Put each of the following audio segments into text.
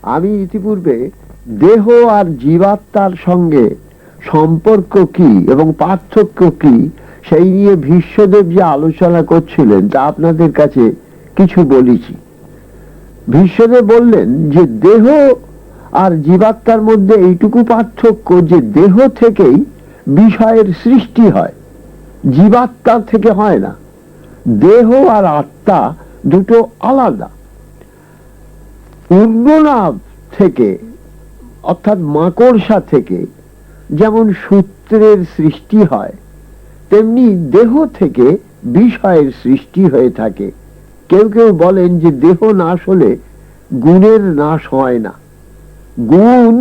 আমি ইতিপূর্বে দেহ আর জীবাত্মার সঙ্গে সম্পর্ক কি এবং পার্থক্য কি সেই নিয়ে ভীষ্মদেব যে আলোচনা করছিলেন তা আপনাদের কাছে কিছু বলেছি। ভীষ্মদেব বললেন যে দেহ আর জীবাত্মার মধ্যে এইটুকু পার্থক্য যে দেহ থেকেই বিষয়ের সৃষ্টি হয়, জীবাত্মার থেকে হয় না। দেহ আর আত্মা দুটো আলাদা। ঊর্ধ্বনাভ থেকে অর্থাৎ মাকড়সা থেকে যেমন সূত্রের সৃষ্টি হয়, তেমনি দেহ থেকে বিষয়ের সৃষ্টি হয়ে থাকে। কেউ কেউ বলেন যে দেহ নাশ হলে গুণের নাশ হয় না। গুণ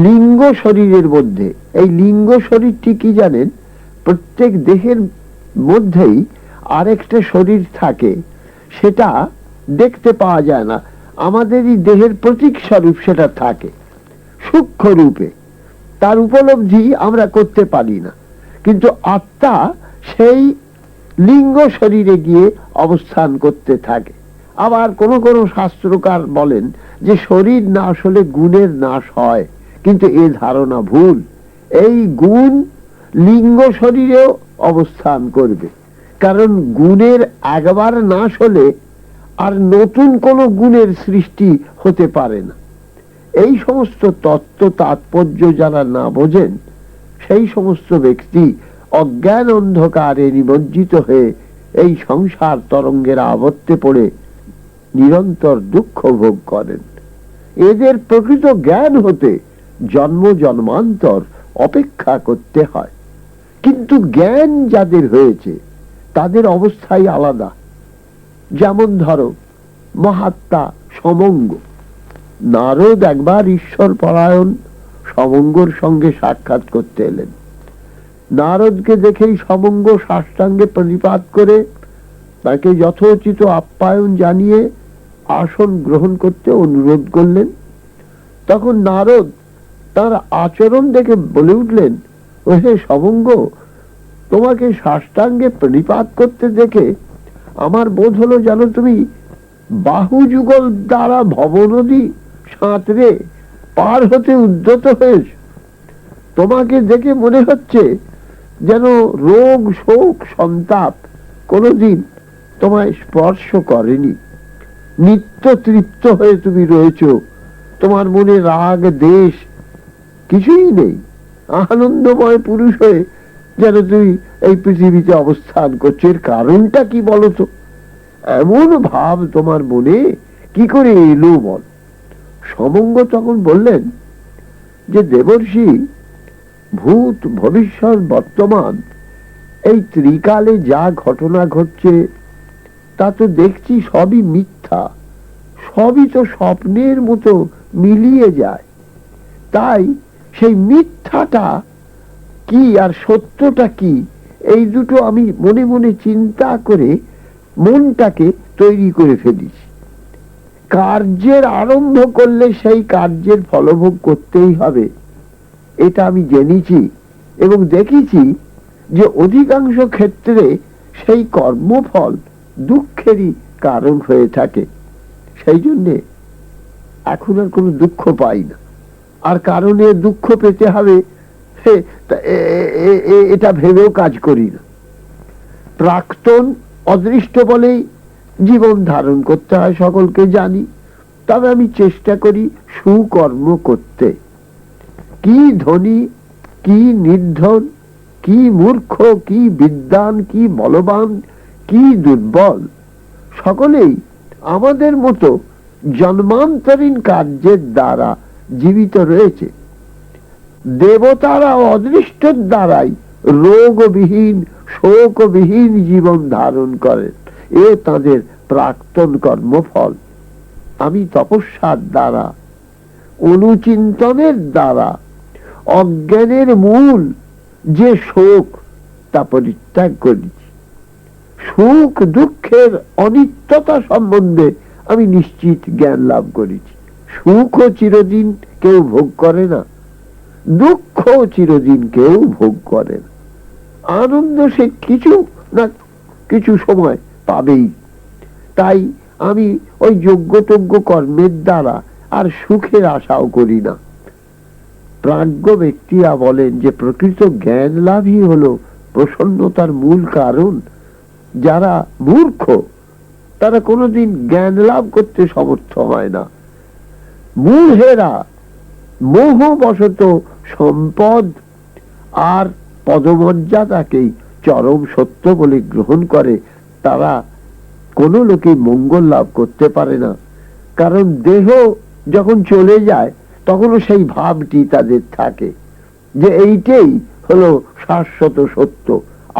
লিঙ্গ শরীরের মধ্যে। এই লিঙ্গ শরীরটি কি জানেন? প্রত্যেক দেহের মধ্যেই আরেকটা শরীর থাকে, সেটা দেখতে পাওয়া যায় না। আমাদেরই দেহের প্রতীক স্বরূপ সেটা থাকে সূক্ষ্ম রূপে, তার উপলব্ধি আমরা করতে পারি না। কিন্তু আত্মা সেই লিঙ্গ শরীরে গিয়ে অবস্থান করতে থাকে। আবার কোন কোন শাস্ত্রকার বলেন যে শরীর নাশ হলে গুণের নাশ হয়, কিন্তু এ ধারণা ভুল। এই গুণ লিঙ্গ শরীরেও অবস্থান করবে, কারণ গুণের একবার নাশ হলে আর নতুন কোন গুণের সৃষ্টি হতে পারে না। এই সমস্ত তত্ত্ব তাৎপর্য যারা না বোঝেন, সেই সমস্ত ব্যক্তি অজ্ঞান অন্ধকারে নিমজ্জিত হয়ে এই সংসার তরঙ্গের আবর্তে পড়ে নিরন্তর দুঃখ ভোগ করেন। এদের প্রকৃত জ্ঞান হতে জন্ম জন্মান্তর অপেক্ষা করতে হয়। কিন্তু জ্ঞান যাদের হয়েছে তাদের অবস্থাই আলাদা। যেমন ধরো মহাত্মা সমঙ্গ। নারদ একবার ঈশ্বর পরায়ণ সমঙ্গর সঙ্গে সাক্ষাৎ করতে এলেন। নারদকে দেখেই সমঙ্গ সাষ্টাঙ্গে প্রণিপাত করে তাকে যথোচিত আপ্যায়ন জানিয়ে আসন গ্রহণ করতে অনুরোধ করলেন। তখন নারদ তার আচরণ দেখে বলে উঠলেন, ওহে সমঙ্গ, তোমাকে সাষ্টাঙ্গে প্রণিপাত করতে দেখে আমার বোধ হলো যেন তুমি বাহু যুগল দ্বারা ভবনদী সাঁতরে পার হতে উদ্যত হয়েছ। তোমাকে দেখে মনে হচ্ছে যেন রোগ শোক সন্তাপ কোনদিন তোমায় স্পর্শ করেনি। নিত্য তৃপ্ত হয়ে তুমি রয়েছ, তোমার মনে রাগ দেশ কিছুই নেই। আনন্দময় পুরুষ হয়ে যেন তুমি এই পৃথিবীতে অবস্থান করছো। এর কারণটা কি বলতো? এমন ভাব তোমার মনে কি করে এলো বল? সমঙ্গ তখন বললেন যে দেবর্ষি, ভূত ভবিষ্যৎ বর্তমান এই ত্রিকালে যা ঘটনা ঘটছে তা তো দেখছি সবই মিথ্যা, সবই তো স্বপ্নের মতো মিলিয়ে যায়। তাই সেই মিথ্যাটা কি আর সত্যটা কি, এই দুটো আমি মনে মনে চিন্তা করে মনটাকে তৈরি করে ফেলেছি। কার্যের আরম্ভ করলে সেই কার্যের ফলভোগ করতেই হবে, এটা আমি জেনেছি এবং দেখেছি যে অধিকাংশ ক্ষেত্রে সেই কর্মফল দুঃখেরই কারণ হয়ে থাকে। সেই জন্যে এখন আর কোনো দুঃখ পাই না। আর কারণে দুঃখ পেতে হবে এটা ভেবেও কাজ করি না। প্রাক্তন অদৃষ্ট বলেই জীবন ধারণ করতে হয়, সকলকে জানি। তবে আমি চেষ্টা করি সুকর্ম করতে। কি ধনী, কি নির্ধন, কি মূর্খ, কি বিদ্বান, কি বলবান, কি দুর্বল, সকলেই আমাদের মতো জন্মান্তরীণ কার্যের দ্বারা জীবিত রয়েছে। দেবতারা অদৃষ্টর দ্বারাই রোগবিহীন শোকবিহীন জীবন ধারণ করেন, এ তাদের প্রাক্তন কর্মফল। আমি তপস্যার দ্বারা, অনুচিন্তনের দ্বারা অজ্ঞানের মূল যে শোক তা পরিত্যাগ করেছি। সুখ দুঃখের অনিত্যতা সম্বন্ধে আমি নিশ্চিত জ্ঞান লাভ করেছি। সুখও চিরদিন কেউ ভোগ করে না, দুঃখ চিরদিন কেউ ভোগ করে না। আনন্দ সে কিছু না কিছু সময় পাবেই। তাই আমি ওই যোগ্যতজ্ঞ কর্মের দ্বারা আর সুখের আশাও করি না। প্রাজ্ঞ ব্যক্তিরা বলেন যে প্রকৃত জ্ঞান লাভই হলো প্রসন্নতার মূল কারণ। যারা মূর্খ তারা কোনোদিন জ্ঞান লাভ করতে সমর্থ হয় না। মূঢ়েরা মোহবশত সম্পদ আর পদমর্যাদাকেই চরম সত্য বলে গ্রহণ করে। তারা কোনো লোকে মঙ্গল লাভ করতে পারে না, কারণ দেহ যখন চলে যায় তখনও সেই ভাবটি তাদের থাকে যে এইটাই হলো শাশ্বত সত্য।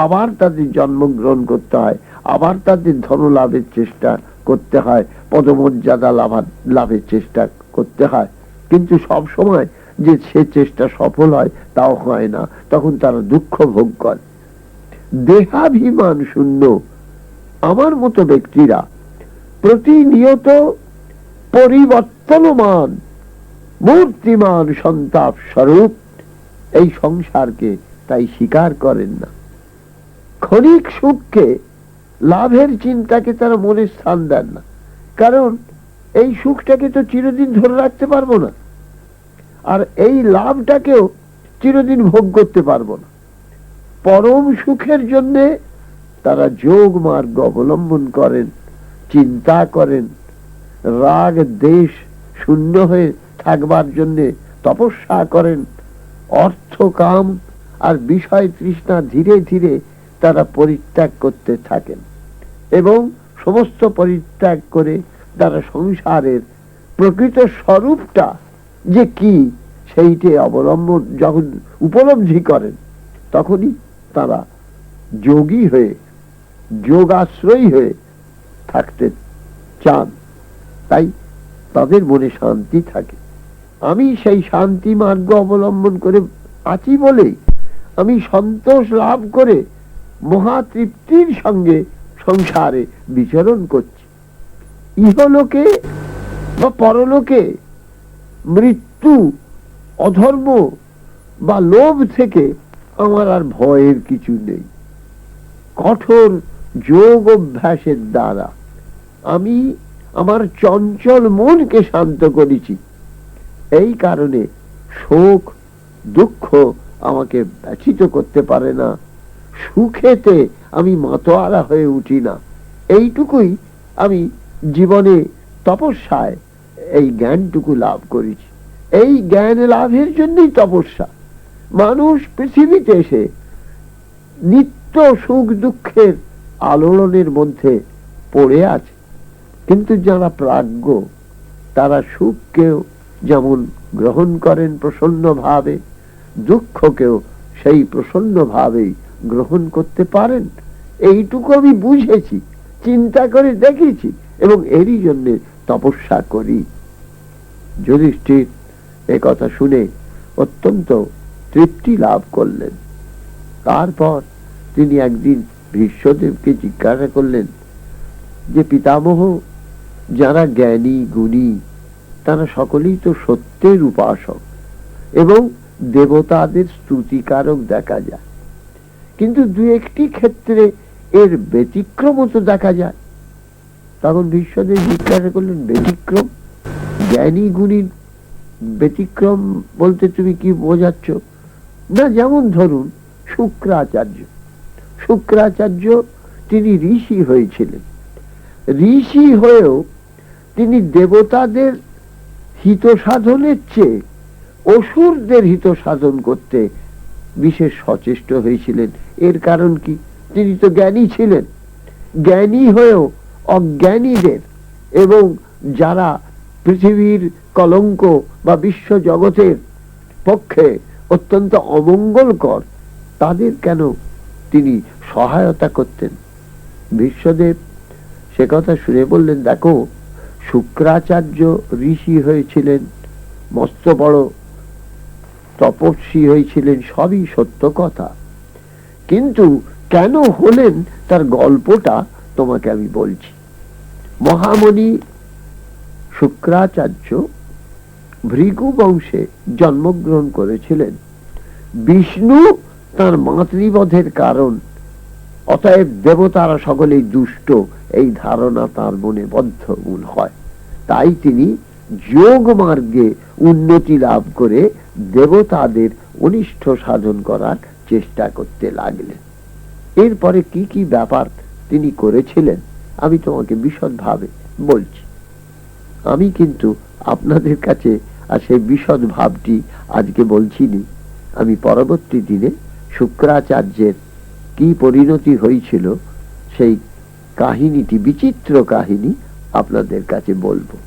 আবার তাদের জন্মগ্রহণ করতে হয়, আবার তাদের ধন লাভের চেষ্টা করতে হয়, পদমর্যাদা লাভের চেষ্টা করতে হয়। কিন্তু সব সময় যে সে চেষ্টা সফল হয় তাও হয় না, তখন তারা দুঃখ ভোগ করে। দেহাভিমান শূন্য আমার মতো ব্যক্তিরা প্রতিনিয়ত পরিবর্তনমান মূর্তিমান সন্তাপ স্বরূপ এই সংসারকে তাই স্বীকার করেন না। ক্ষণিক সুখকে লাভের চিন্তাকে তারা মনে স্থান দেন না, কারণ এই সুখটাকে তো চিরদিন ধরে রাখতে পারবো না, আর এই লাভটাকেও চিরদিন ভোগ করতে পারবো না। পরম সুখের জন্য তারা যোগ মার্গ অবলম্বন করেন, চিন্তা করেন, রাগ দেশ শূন্য হয়ে থাকবার জন্য তপস্যা করেন। অর্থ কাম আর বিষয় তৃষ্ণা ধীরে ধীরে তারা পরিত্যাগ করতে থাকেন এবং সমস্ত পরিত্যাগ করে তারা সংসারের প্রকৃত স্বরূপটা যে কি সেইটি অবলম্বন যখন উপলব্ধি করেন তখনই তারা যোগী হয়ে যোগাশ্রয়ী হয়ে থাকতে চান। তাই তাদের মনে শান্তি থাকে। আমি সেই শান্তি মার্গ অবলম্বন করে আছি বলেই আমি সন্তোষ লাভ করে মহা তৃপ্তির সঙ্গে সংসারে বিচরণ করছি। ইহলোকে বা পরলোকে মৃত্যু, অধর্ম বা লোভ থেকে আমার আর ভয়ের কিছু নেই। কঠোর যোগ অভ্যাসের দ্বারা আমি আমার চঞ্চল মনকে শান্ত করেছি। এই কারণে শোক দুঃখ আমাকে ব্যথিত করতে পারে না। সুখেতে আমি মাতোয়ারা হয়ে উঠি না। এইটুকুই আমি জীবনে তপস্যায় এই জ্ঞানটুকু লাভ করেছি। এই জ্ঞান লাভের জন্যই তপস্যা। মানুষ পৃথিবীতে এসে নিত্য সুখ দুঃখের আলোড়নের মধ্যে পড়ে আছে, কিন্তু যারা প্রাজ্ঞ তারা সুখকেও যেমন গ্রহণ করেন প্রসন্ন ভাবে, দুঃখকেও সেই প্রসন্ন ভাবেই গ্রহণ করতে পারেন। এইটুকু আমি বুঝেছি, চিন্তা করে দেখেছি এবং এরই জন্য তপস্যা করি। যুধিষ্ঠির এ কথা শুনে অত্যন্ত তৃপ্তি লাভ করলেন। তারপর তিনি একদিন ভীষ্মদেবকে জিজ্ঞাসা করলেন যে পিতামহ, যারা জ্ঞানী গুণী তারা সকলেই তো সত্যের উপাসক এবং দেবতাদের স্তুতিকারক দেখা যায়, কিন্তু দু একটি ক্ষেত্রে এর ব্যতিক্রম তো দেখা যায়। তখন ভীষ্মদেব জিজ্ঞাসা করলেন, ব্যতিক্রম? জ্ঞানী গুণীর ব্যতিক্রম বলতে তুমি কি বোঝাচ্ছ? না, যেমন ধরুন শুক্রাচার্য তিনি ঋষি হয়েছিলেন। ঋষি হয়েও তিনি দেবতাদের হিত সাধনের চেয়ে অসুরদের হিত সাধন করতে বিশেষ সচেষ্ট হয়েছিলেন। এর কারণ কি? তিনি তো জ্ঞানী ছিলেন। জ্ঞানী হয়েও অজ্ঞানীদের এবং যারা পৃথিবীর কলঙ্ক বা বিশ্ব জগতের পক্ষে অত্যন্ত অমঙ্গলকর তাদের কেন তিনি সহায়তা করতেন? ভীষ্মদেব সে কথা শুনে বললেন, দেখো, শুক্রাচার্য ঋষি হয়েছিলেন, মস্ত বড় তপস্বী হয়েছিলেন, সবই সত্য কথা, কিন্তু কেন হলেন তার গল্পটা তোমাকে আমি বলছি। মহামণি শুক্রাচার্য ভৃগু বংশে জন্মগ্রহণ করেছিলেন। বিষ্ণু তার মাতৃবধের কারণ, অতএব দেবতারা সকলেই দুষ্ট, এই ধারণা তার মনে বদ্ধমূল হয়। তাই তিনি যোগ মার্গে উন্নতি লাভ করে দেবতাদের অনিষ্ট সাধন করার চেষ্টা করতে লাগলেন। এরপরে কি কি ব্যাপার তিনি করেছিলেন আমি তোমাকে বিশদভাবে বলছি। আমি কিন্তু আপনাদের কাছে আর সেই বিশদ ভাবটি আজকে বলছিনি। আমি পরবর্তী দিনে শুক্রাচার্যের কি পরিণতি হয়েছিল সেই কাহিনীটি, বিচিত্র কাহিনী আপনাদের কাছে বলবো।